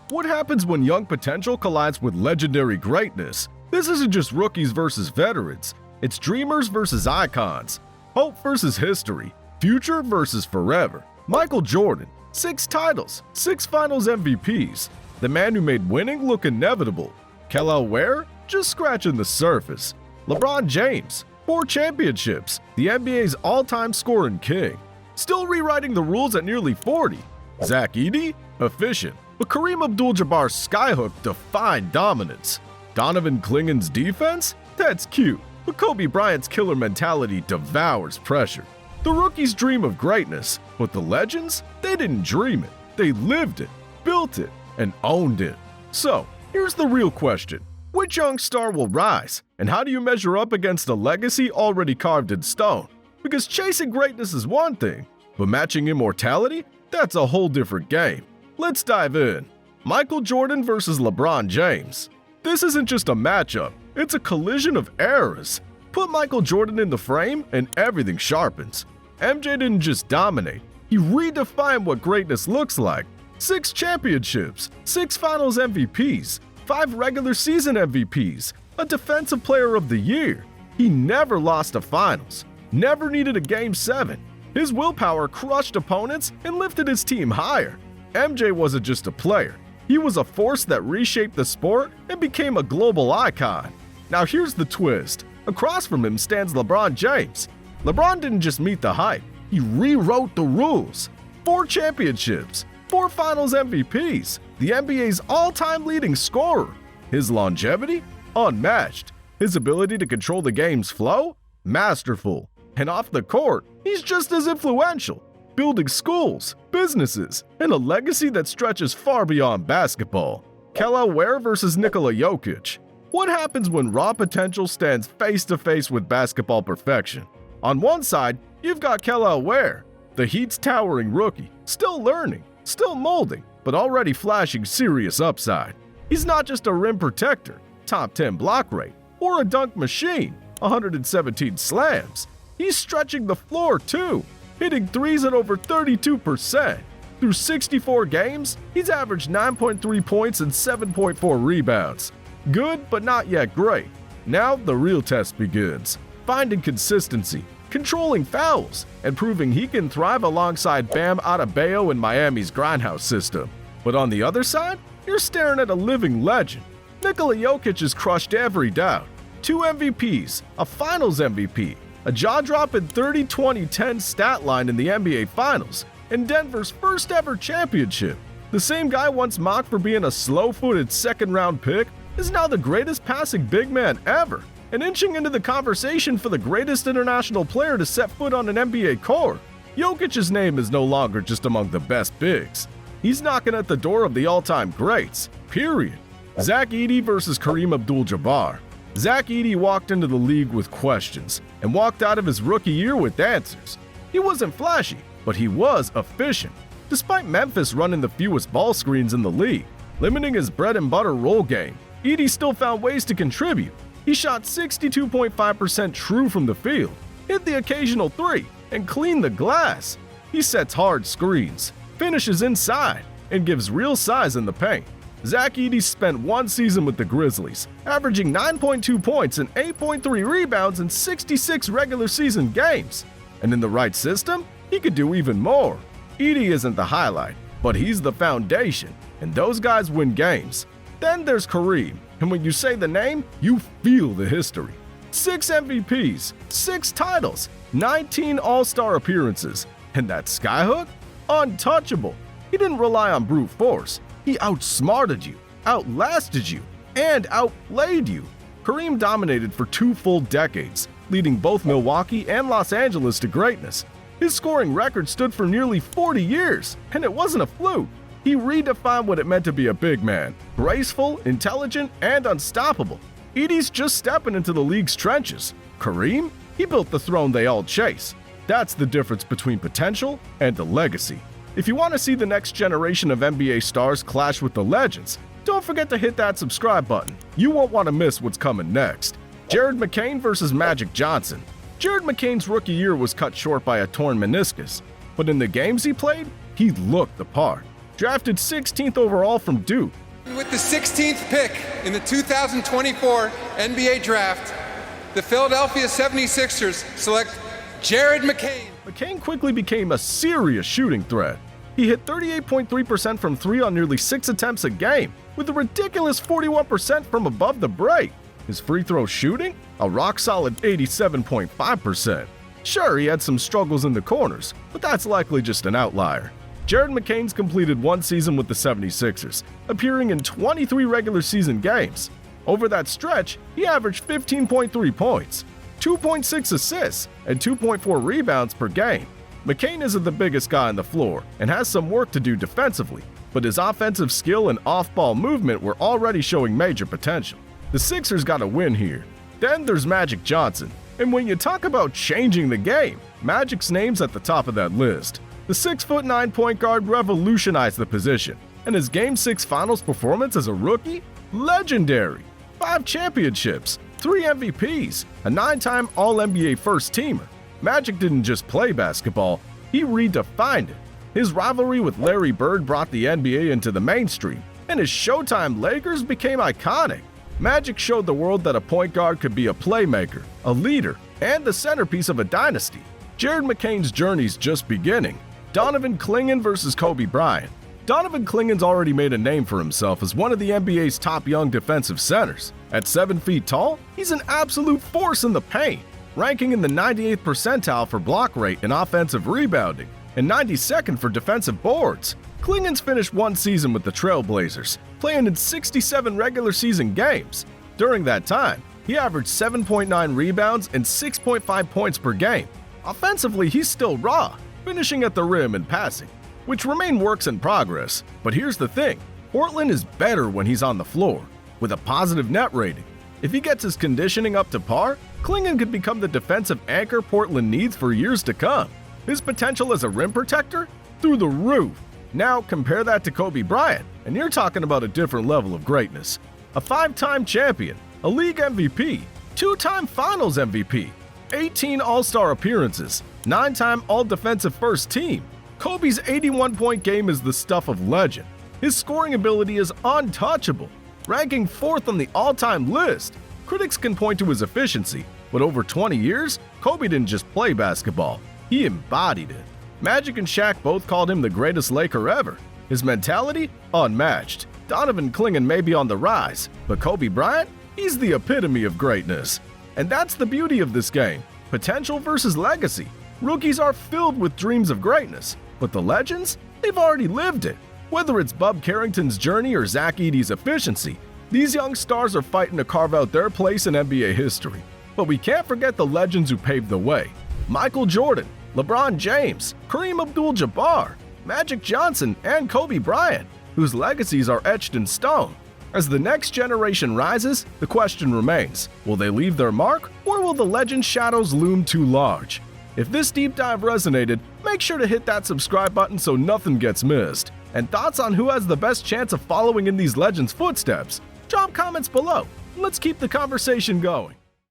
What happens when young potential collides with legendary greatness? This isn't just rookies versus veterans. It's dreamers versus icons, hope versus history, future versus forever. Michael Jordan, 6 titles, 6 finals MVPs. The man who made winning look inevitable. Kel'el Ware, just scratching the surface. LeBron James, 4 championships, the NBA's all-time scoring king. Still rewriting the rules at nearly 40. Zach Edey, efficient. But Kareem Abdul-Jabbar's skyhook defined dominance. Donovan Clingan's defense? That's cute. But Kobe Bryant's killer mentality devours pressure. The rookies dream of greatness, but the legends? They didn't dream it. They lived it, built it, and owned it. So, here's the real question. Which young star will rise? And how do you measure up against a legacy already carved in stone? Because chasing greatness is one thing, but matching immortality? That's a whole different game. Let's dive in. Michael Jordan versus LeBron James. This isn't just a matchup, it's a collision of eras. Put Michael Jordan in the frame and everything sharpens. MJ didn't just dominate, he redefined what greatness looks like. 6 championships, 6 finals MVPs, 5 regular season MVPs, a defensive player of the year. He never lost a finals, never needed a game 7. His willpower crushed opponents and lifted his team higher. MJ wasn't just a player, he was a force that reshaped the sport and became a global icon. Now here's the twist. Across from him stands LeBron James. LeBron didn't just meet the hype, he rewrote the rules. 4 championships, 4 finals MVPs, the NBA's all-time leading scorer. His longevity? Unmatched. His ability to control the game's flow? Masterful. And off the court, he's just as influential, building schools, businesses, and a legacy that stretches far beyond basketball. Kel'el Ware versus Nikola Jokic. What happens when raw potential stands face-to-face with basketball perfection? On one side, you've got Kel'el Ware, the Heat's towering rookie, still learning, still molding, but already flashing serious upside. He's not just a rim protector, top 10 block rate, or a dunk machine, 117 slams. He's stretching the floor too, hitting threes at over 32%. Through 64 games, he's averaged 9.3 points and 7.4 rebounds. Good, but not yet great. Now the real test begins. Finding consistency, controlling fouls, and proving he can thrive alongside Bam Adebayo in Miami's grindhouse system. But on the other side, you're staring at a living legend. Nikola Jokic has crushed every doubt. 2 MVPs, a Finals MVP, a jaw-dropping 30-20-10 stat line in the NBA Finals, and Denver's first ever championship. The same guy once mocked for being a slow-footed second-round pick is now the greatest passing big man ever, and inching into the conversation for the greatest international player to set foot on an NBA court. Jokic's name is no longer just among the best bigs. He's knocking at the door of the all-time greats, period. Zach Edey versus Kareem Abdul-Jabbar. Zach Edey walked into the league with questions and walked out of his rookie year with answers. He wasn't flashy, but he was efficient. Despite Memphis running the fewest ball screens in the league, limiting his bread-and-butter roll game, Edey still found ways to contribute. He shot 62.5% true from the field, hit the occasional 3, and cleaned the glass. He sets hard screens, finishes inside, and gives real size in the paint. Zach Edey spent 1 season with the Grizzlies, averaging 9.2 points and 8.3 rebounds in 66 regular season games. And in the right system, he could do even more. Edey isn't the highlight, but he's the foundation, and those guys win games. Then there's Kareem, and when you say the name, you feel the history. 6 MVPs, 6 titles, 19 All-Star appearances, and that skyhook? Untouchable. He didn't rely on brute force. He outsmarted you, outlasted you, and outplayed you. Kareem dominated for 2 full decades, leading both Milwaukee and Los Angeles to greatness. His scoring record stood for nearly 40 years, and it wasn't a fluke. He redefined what it meant to be a big man, graceful, intelligent, and unstoppable. Edey's just stepping into the league's trenches. Kareem? He built the throne they all chase. That's the difference between potential and a legacy. If you want to see the next generation of NBA stars clash with the legends, don't forget to hit that subscribe button. You won't want to miss what's coming next. Jared McCain versus Magic Johnson. Jared McCain's rookie year was cut short by a torn meniscus, but in the games he played, he looked the part. drafted 16th overall from Duke. With the 16th pick in the 2024 NBA Draft, the Philadelphia 76ers select Jared McCain. McCain quickly became a serious shooting threat. He hit 38.3% from 3 on nearly 6 attempts a game, with a ridiculous 41% from above the break. His free throw shooting? A rock-solid 87.5%. Sure, he had some struggles in the corners, but that's likely just an outlier. Jared McCain's completed one season with the 76ers, appearing in 23 regular season games. Over that stretch, he averaged 15.3 points, 2.6 assists, and 2.4 rebounds per game. McCain isn't the biggest guy on the floor and has some work to do defensively, but his offensive skill and off-ball movement were already showing major potential. The Sixers got a win here. Then there's Magic Johnson, and when you talk about changing the game, Magic's name's at the top of that list. The 6'9" point guard revolutionized the position, and his Game 6 Finals performance as a rookie? Legendary! 5 championships, 3 MVPs, a 9-time All-NBA first-teamer. Magic didn't just play basketball, he redefined it. His rivalry with Larry Bird brought the NBA into the mainstream, and his Showtime Lakers became iconic. Magic showed the world that a point guard could be a playmaker, a leader, and the centerpiece of a dynasty. Jared McCain's journey's just beginning. Donovan Clingan versus Kobe Bryant. Donovan Clingan's already made a name for himself as one of the NBA's top young defensive centers. At 7 feet tall, he's an absolute force in the paint, ranking in the 98th percentile for block rate and offensive rebounding, and 92nd for defensive boards. Clingan's finished one season with the Trail Blazers, playing in 67 regular season games. During that time, he averaged 7.9 rebounds and 6.5 points per game. Offensively, he's still raw, finishing at the rim and passing, which remain works in progress. But here's the thing, Portland is better when he's on the floor, with a positive net rating. If he gets his conditioning up to par, Clingan could become the defensive anchor Portland needs for years to come. His potential as a rim protector? Through the roof. Now compare that to Kobe Bryant, and you're talking about a different level of greatness. A 5-time champion, a league MVP, 2-time finals MVP, 18 All-Star appearances, 9-time All-Defensive First Team. Kobe's 81-point game is the stuff of legend. His scoring ability is untouchable, ranking 4th on the all-time list. Critics can point to his efficiency, but over 20 years, Kobe didn't just play basketball, he embodied it. Magic and Shaq both called him the greatest Laker ever. His mentality? Unmatched. Donovan Clingan may be on the rise, but Kobe Bryant? He's the epitome of greatness. And that's the beauty of this game. Potential versus legacy. Rookies are filled with dreams of greatness, but the legends? They've already lived it. Whether it's Bub Carrington's journey or Zach Edey's efficiency, these young stars are fighting to carve out their place in NBA history. But we can't forget the legends who paved the way. Michael Jordan, LeBron James, Kareem Abdul-Jabbar, Magic Johnson, and Kobe Bryant, whose legacies are etched in stone. As the next generation rises, the question remains, will they leave their mark, or will the legend shadows loom too large? If this deep dive resonated, make sure to hit that subscribe button so nothing gets missed. And thoughts on who has the best chance of following in these legends' footsteps? Drop comments below. Let's keep the conversation going.